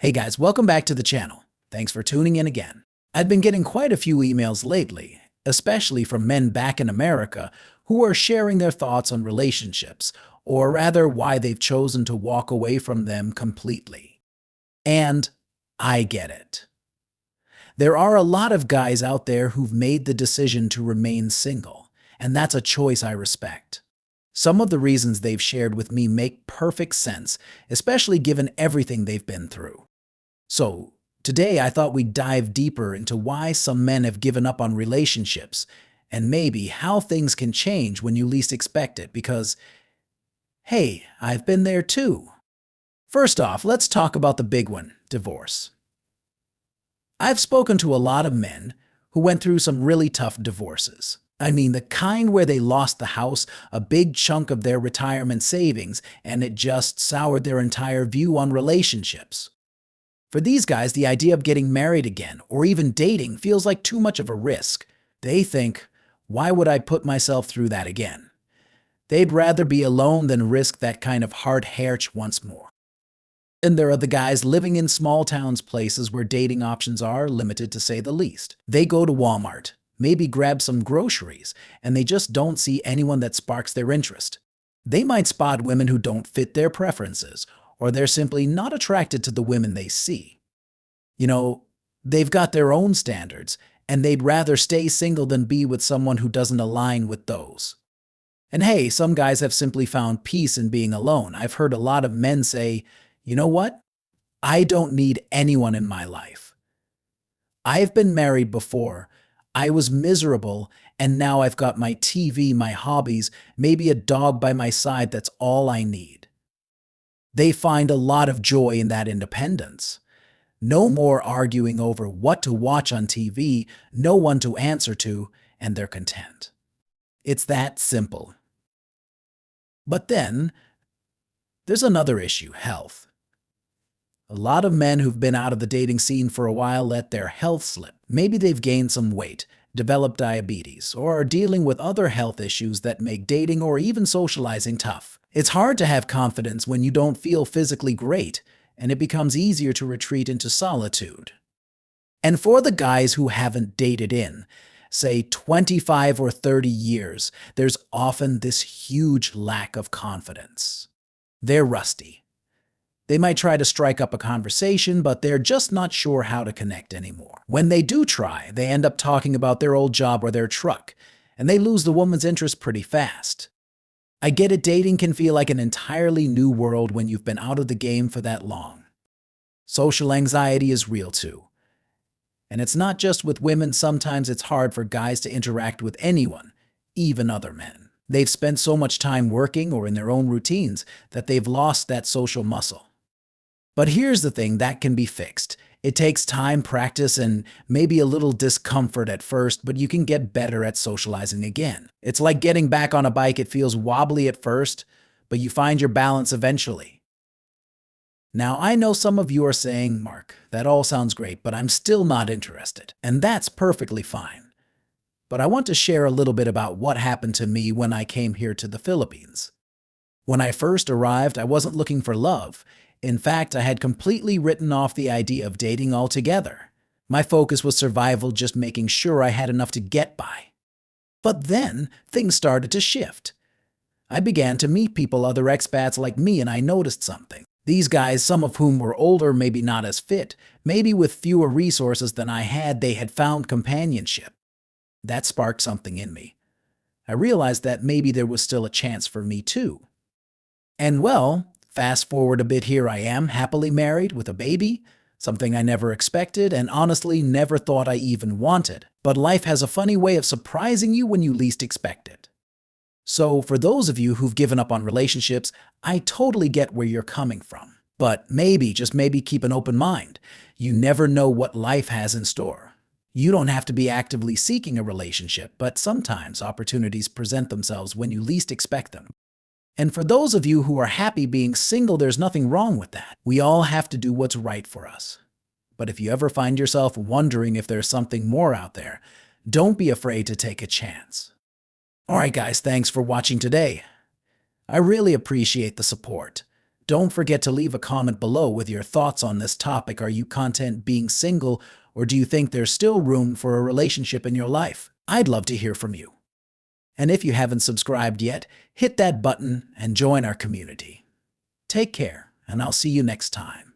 Hey guys, welcome back to the channel. Thanks for tuning in again. I've been getting quite a few emails lately, especially from men back in America who are sharing their thoughts on relationships, or rather why they've chosen to walk away from them completely. And I get it. There are a lot of guys out there who've made the decision to remain single, and that's a choice I respect. Some of the reasons they've shared with me make perfect sense, especially given everything they've been through. So, today I thought we'd dive deeper into why some men have given up on relationships, and maybe how things can change when you least expect it, because, hey, I've been there too. First off, let's talk about the big one, divorce. I've spoken to a lot of men who went through some really tough divorces. I mean, the kind where they lost the house, a big chunk of their retirement savings, and it just soured their entire view on relationships. For these guys, the idea of getting married again, or even dating, feels like too much of a risk. They think, why would I put myself through that again? They'd rather be alone than risk that kind of hard harch once more. And there are the guys living in small towns, places where dating options are limited to say the least. They go to Walmart, maybe grab some groceries, and they just don't see anyone that sparks their interest. They might spot women who don't fit their preferences, or they're simply not attracted to the women they see. They've got their own standards, and they'd rather stay single than be with someone who doesn't align with those. And hey, some guys have simply found peace in being alone. I've heard a lot of men say, you know what? I don't need anyone in my life. I've been married before. I was miserable, and now I've got my TV, my hobbies, maybe a dog by my side. That's all I need. They find a lot of joy in that independence. No more arguing over what to watch on TV, no one to answer to, and they're content. It's that simple. But then, there's another issue, health. A lot of men who've been out of the dating scene for a while let their health slip. Maybe they've gained some weight, developed diabetes, or are dealing with other health issues that make dating or even socializing tough. It's hard to have confidence when you don't feel physically great, and it becomes easier to retreat into solitude. And for the guys who haven't dated in, say 25 or 30 years, there's often this huge lack of confidence. They're rusty. They might try to strike up a conversation, but they're just not sure how to connect anymore. When they do try, they end up talking about their old job or their truck, and they lose the woman's interest pretty fast. I get it, dating can feel like an entirely new world when you've been out of the game for that long. Social anxiety is real too. And it's not just with women, sometimes it's hard for guys to interact with anyone, even other men. They've spent so much time working or in their own routines that they've lost that social muscle. But here's the thing, that can be fixed. It takes time, practice, and maybe a little discomfort at first, but you can get better at socializing again. It's like getting back on a bike. It feels wobbly at first, but you find your balance eventually. Now, I know some of you are saying, Mark, that all sounds great, but I'm still not interested. And that's perfectly fine. But I want to share a little bit about what happened to me when I came here to the Philippines. When I first arrived, I wasn't looking for love. In fact, I had completely written off the idea of dating altogether. My focus was survival, just making sure I had enough to get by. But then, things started to shift. I began to meet people, other expats like me, and I noticed something. These guys, some of whom were older, maybe not as fit, maybe with fewer resources than I had, they had found companionship. That sparked something in me. I realized that maybe there was still a chance for me too. And well, fast forward a bit, here I am, happily married with a baby, something I never expected and honestly never thought I even wanted. But life has a funny way of surprising you when you least expect it. So for those of you who've given up on relationships, I totally get where you're coming from. But maybe, just maybe, keep an open mind. You never know what life has in store. You don't have to be actively seeking a relationship, but sometimes opportunities present themselves when you least expect them. And for those of you who are happy being single, there's nothing wrong with that. We all have to do what's right for us. But if you ever find yourself wondering if there's something more out there, don't be afraid to take a chance. Alright guys, thanks for watching today. I really appreciate the support. Don't forget to leave a comment below with your thoughts on this topic. Are you content being single, or do you think there's still room for a relationship in your life? I'd love to hear from you. And if you haven't subscribed yet, hit that button and join our community. Take care, and I'll see you next time.